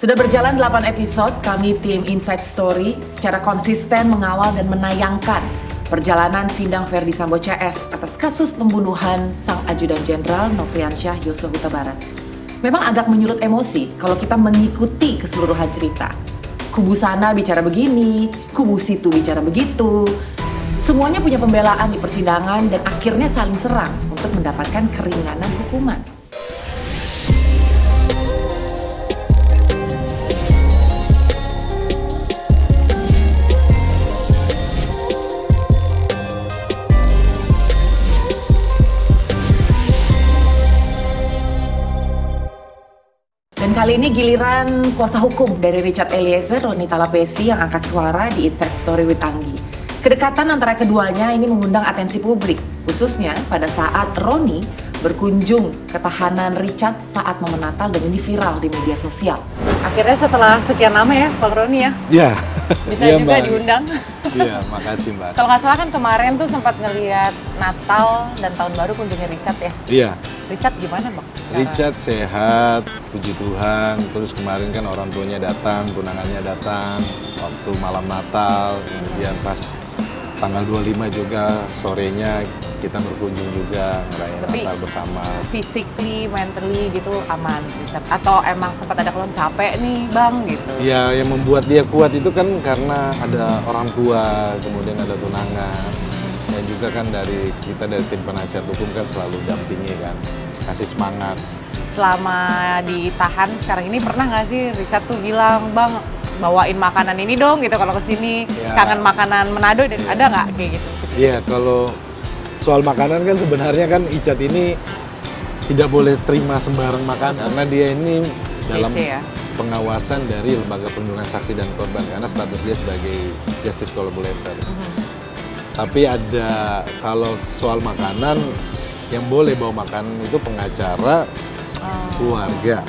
Sudah berjalan 8 episode, kami tim Inside Story secara konsisten mengawal dan menayangkan perjalanan sidang Verdi Sambo CS atas kasus pembunuhan Sang Ajudan Jenderal Nofriansyah Yosua Huta Barat. Memang agak menyulut emosi kalau kita mengikuti keseluruhan cerita. Kubu sana bicara begini, kubu situ bicara begitu. Semuanya punya pembelaan di persidangan dan akhirnya saling serang untuk mendapatkan keringanan hukuman. Dan kali ini giliran kuasa hukum dari Richard Eliezer, Roni Talapesi yang angkat suara di Inside Story with Anggi. Kedekatan antara keduanya ini mengundang atensi publik, khususnya pada saat Roni berkunjung ke tahanan Richard saat momen Natal dan ini viral di media sosial. Akhirnya setelah sekian lama ya, Bang Roni ya? Iya. Bisa ya, juga Mbak. diundang. Iya, makasih Mbak. Kalau nggak salah kan kemarin tuh sempat ngelihat Natal dan Tahun Baru kunjungnya Richard ya? Iya. Richard gimana Bang? Richard sehat, puji Tuhan. Terus kemarin kan orang tuanya datang, tunangannya datang waktu malam Natal. Kemudian pas tanggal 25 juga sorenya kita berkunjung juga ngerayain Natal bersama. Physically, mentally gitu aman Richard? Atau emang sempat ada keluhan capek nih Bang gitu? Ya, yang membuat dia kuat itu kan karena ada orang tua, kemudian ada tunangan. Dan juga kan dari kita dari tim penasihat hukum kan selalu dampingi kan, kasih semangat. Selama ditahan sekarang ini pernah nggak sih Richard tuh bilang, Bang bawain makanan ini dong gitu kalau kesini, Ya. kangen makanan Manado, dan ada nggak kayak gitu? Iya, kalau soal makanan kan sebenarnya kan Icat ini tidak boleh terima sembarang makanan karena dia ini dalam CC ya? pengawasan dari Lembaga Perlindungan Saksi dan Korban karena status dia sebagai Justice Collaborator. Tapi ada, kalau soal makanan yang boleh bawa makanan itu pengacara, keluarga,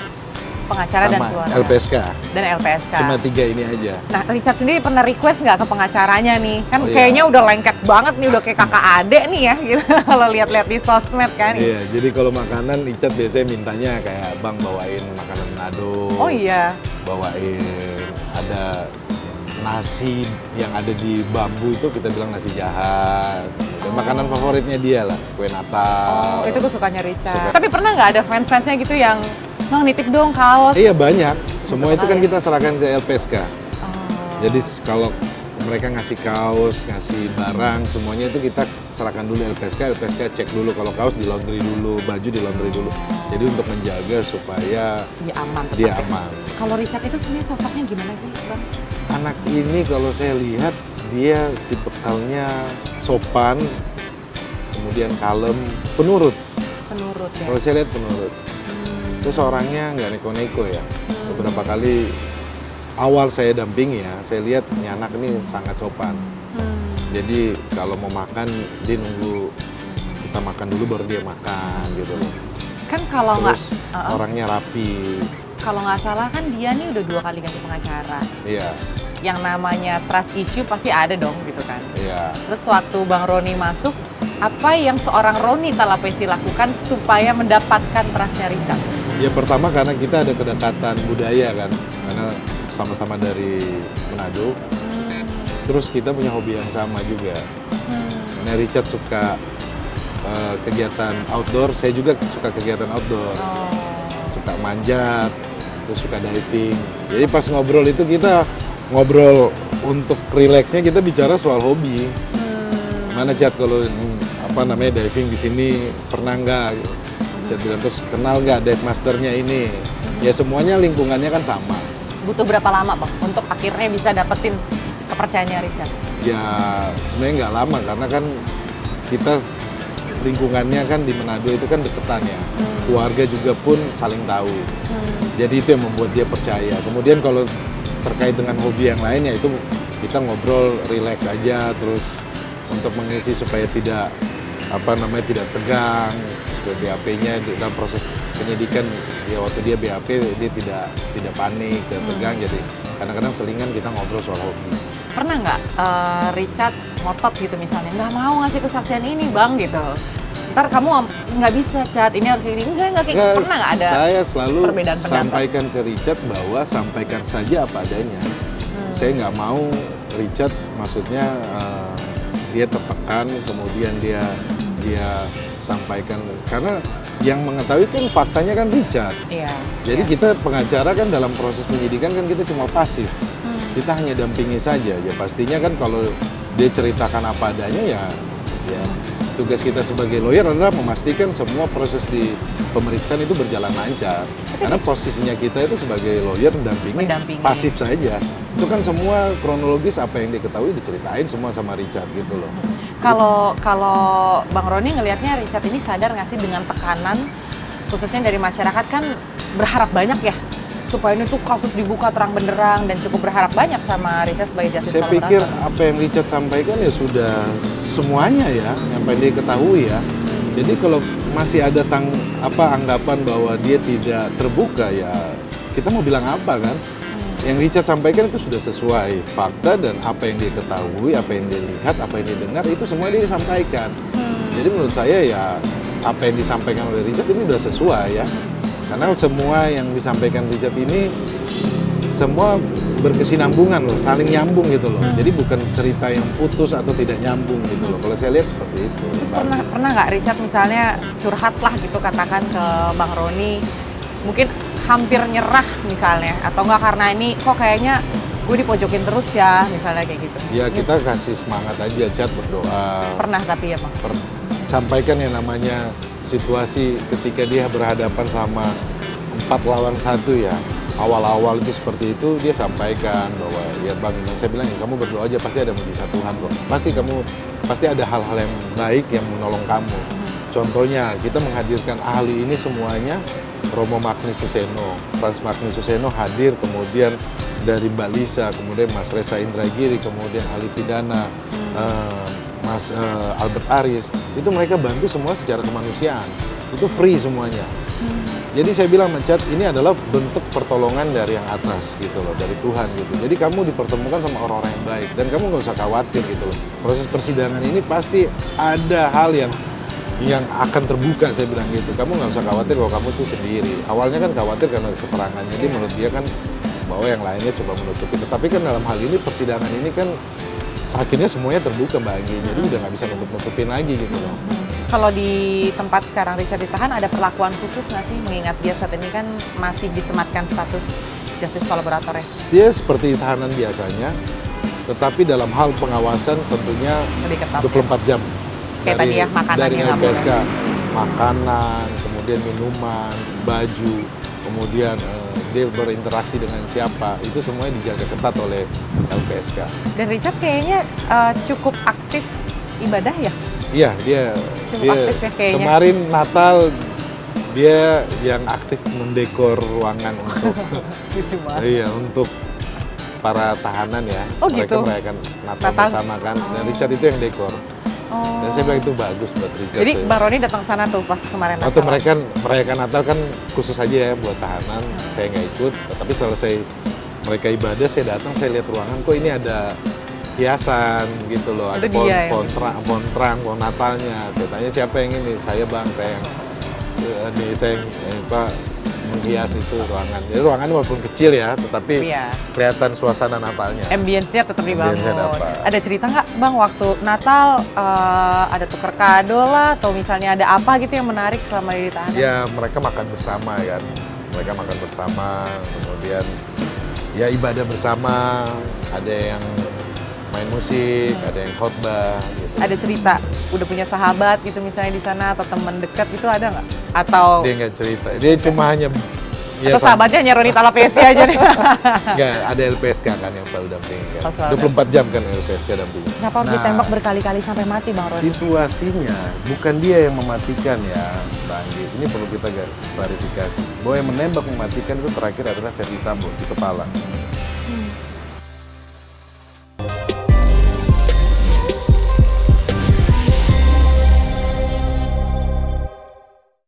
Pengacara dan sama keluarga. LPSK. Dan LPSK. Cuma 3 ini aja. Nah, Richard sendiri pernah request nggak ke pengacaranya nih? Kan Oh, iya. kayaknya udah lengket banget nih, udah kayak kakak adek nih ya, gitu. Kalau lihat-lihat di sosmed kan. Iya, jadi kalau makanan Icat biasanya mintanya kayak Bang bawain makanan Manado. Oh iya. Bawain ada nasi yang ada di bambu itu kita bilang nasi jahat. Dan makanan favoritnya dia lah, kue Natal. Oh, itu kesukaannya Richard. Suka. Tapi pernah nggak ada fans-fansnya gitu yang, Bang nitip dong kaos? Iya banyak. Semua itu Betul kan ya? kita serahkan ke LPSK. Oh. Jadi kalau mereka ngasih kaos, ngasih barang, semuanya itu kita serahkan dulu LPSK. LPSK cek dulu kalau kaos di laundry dulu, baju di laundry dulu. Jadi untuk menjaga supaya Dia aman. tetap dia ya? aman. Kalau Richard itu sebenarnya sosoknya gimana sih, Bang? Anak ini kalau saya lihat dia tipikalnya sopan, kemudian kalem, penurut. Penurut ya? Kalau saya lihat penurut. Terus orangnya nggak neko-neko ya. Beberapa kali awal saya dampingi ya, saya lihat ini anak ini sangat sopan. Jadi kalau mau makan dia nunggu kita makan dulu baru dia makan gitu loh. Kan kalau nggak, Terus orangnya rapi. kalau nggak salah kan dia nih udah 2 kali ganti pengacara. Iya, Yang namanya trust issue pasti ada dong gitu kan. iya. Terus waktu Bang Roni masuk, apa yang seorang Roni Talapesi lakukan supaya mendapatkan trustnya Richard? Ya pertama karena kita ada kedekatan budaya kan, karena sama-sama dari Manado. Terus kita punya hobi yang sama juga. Karena Richard suka kegiatan outdoor, saya juga suka kegiatan outdoor. Suka manjat, terus suka diving. Jadi pas ngobrol itu kita ngobrol untuk rileksnya kita bicara soal hobi. Mana Chat kalau diving di sini pernah nggak? Chat bilang terus kenal nggak dive masternya ini? Ya semuanya lingkungannya kan sama. Butuh berapa lama Bang untuk akhirnya bisa dapetin kepercayaannya Richard? Ya sebenarnya nggak lama karena kan kita lingkungannya kan di Manado itu kan deketan ya. Keluarga juga pun saling tahu. Jadi itu yang membuat dia percaya. Kemudian kalau terkait dengan hobi yang lainnya itu kita ngobrol rileks aja terus untuk mengisi supaya tidak tidak tegang. Supaya BAP-nya dalam proses penyidikan ya waktu dia BAP dia tidak panik, tidak tegang. Jadi kadang-kadang selingan kita ngobrol soal hobi. Pernah nggak Richard ngotot gitu misalnya, nggak mau ngasih kesaksian ini Bang gitu? ntar kamu nggak bisa Chat, ini harus ini enggak kayak pernah nggak ada Saya selalu perbedaan pendapat? sampaikan ke Richard bahwa sampaikan saja apa adanya. Saya nggak mau Richard, maksudnya dia tertekan, kemudian dia sampaikan, karena yang mengetahui kan faktanya kan Richard. Iya. Jadi iya. kita pengacara kan dalam proses penyidikan kan kita cuma pasif. Kita hanya dampingi saja. Ya pastinya kan kalau dia ceritakan apa adanya ya tugas kita sebagai lawyer adalah memastikan semua proses di pemeriksaan itu berjalan lancar. Karena posisinya kita itu sebagai lawyer mendampingi. Pasif saja. Itu kan semua kronologis apa yang diketahui diceritain semua sama Richard gitu loh. Kalau Bang Roni ngelihatnya Richard ini sadar nggak sih dengan tekanan khususnya dari masyarakat kan berharap banyak ya supaya ini tuh kasus dibuka terang benderang dan cukup berharap banyak sama Richard sebagai justice Saya collaborator. pikir apa yang Richard sampaikan ya sudah semuanya ya yang pengen dia ketahui ya. Jadi kalau masih ada anggapan bahwa dia tidak terbuka ya kita mau bilang apa kan? Yang Richard sampaikan itu sudah sesuai fakta dan apa yang dia ketahui, apa yang dia lihat, apa yang dia dengar itu semua dia disampaikan. Jadi menurut saya ya apa yang disampaikan oleh Richard ini sudah sesuai ya. Karena semua yang disampaikan Richard ini semua berkesinambungan loh, saling nyambung gitu loh. Jadi bukan cerita yang putus atau tidak nyambung gitu loh. Kalau saya lihat seperti itu. Terus pernah nggak Richard misalnya curhat lah gitu katakan ke Bang Roni, mungkin hampir nyerah misalnya, atau nggak karena ini kok kayaknya gue dipojokin terus ya, misalnya kayak gitu. Ya kita kasih semangat aja, Chat, berdoa. Pernah tapi ya Bang? Sampaikan yang namanya situasi ketika dia berhadapan sama 4 lawan 1 ya. Awal-awal itu seperti itu dia sampaikan bahwa ya Bang, saya bilang ya kamu berdoa aja pasti ada mujizat Tuhan kok. Pasti ada hal-hal yang baik yang menolong kamu. Contohnya kita menghadirkan ahli ini semuanya Romo Magni Suseno, Frans Magni Suseno hadir, kemudian dari Mbak Lisa, kemudian Mas Reza Indragiri, kemudian ahli pidana Mas Albert Aris, itu mereka bantu semua secara kemanusiaan, itu free semuanya. Jadi saya bilang Chat, ini adalah bentuk pertolongan dari yang atas gitu loh, dari Tuhan gitu. Jadi kamu dipertemukan sama orang-orang yang baik dan kamu nggak usah khawatir gitu loh. Proses persidangan ini pasti ada hal yang akan terbuka, saya bilang gitu. Kamu nggak usah khawatir kalau kamu tuh sendiri. Awalnya kan khawatir karena keterangannya, jadi menurut dia kan bahwa yang lainnya coba menutupi. Tetapi kan dalam hal ini persidangan ini kan akhirnya semuanya terbuka bagi, jadi udah nggak bisa nutup-nutupin lagi gitu loh. Kalau di tempat sekarang Richard ditahan ada perlakuan khusus nggak sih, mengingat dia saat ini kan masih disematkan status justice collaborator ya? Dia seperti tahanan biasanya, tetapi dalam hal pengawasan tentunya lebih ketat 24 jam. Kayak tadi ya, makanannya dari nggak LPSK, makanan, kemudian minuman, baju, kemudian dia berinteraksi dengan siapa, itu semuanya dijaga ketat oleh LPSK. Dan Richard kayaknya cukup aktif ibadah ya? Iya, dia aktif ya kayaknya. Kemarin Natal dia yang aktif mendekor ruangan untuk Lucu banget. iya, untuk para tahanan ya. Oh, mereka gitu? merayakan Natal bersama kan. Dan Richard itu yang dekor. Oh. Dan saya bilang itu bagus buat Richard. Jadi Bang Roni datang sana tuh pas kemarin Natal. Waktu mereka merayakan Natal kan khusus aja ya buat tahanan. Saya nggak ikut, tapi selesai mereka ibadah saya datang, saya lihat ruangan kok ini ada hiasan gitu loh, ada pohon Natalnya. Saya tanya siapa yang ini? Saya Bang, saya yang menghias itu ruangan. Jadi ruangannya walaupun kecil ya, tetapi kelihatan suasana Natalnya. Ambience-nya tetap dibangun. Dapat. Ada cerita nggak Bang waktu Natal ada tuker kado lah atau misalnya ada apa gitu yang menarik selama di tahanan? Ya mereka makan bersama kan, mereka makan bersama, kemudian ya ibadah bersama, ada yang main musik, ada yang khotbah gitu. Ada cerita udah punya sahabat gitu misalnya di sana atau teman dekat itu ada nggak? Atau dia nggak cerita, dia cuma hanya atau sahabatnya hanya Roni Talapesi aja nih? Nggak, ada LPSK kan yang selalu dampingin kan. 24 jam kan LPSK dampingin. Kenapa harus ditembak berkali-kali sampai mati Bang Roni? Situasinya bukan dia yang mematikan ya Bang. Ini perlu kita klarifikasi. Bahwa yang menembak mematikan itu terakhir adalah Ferdi Sambo di kepala.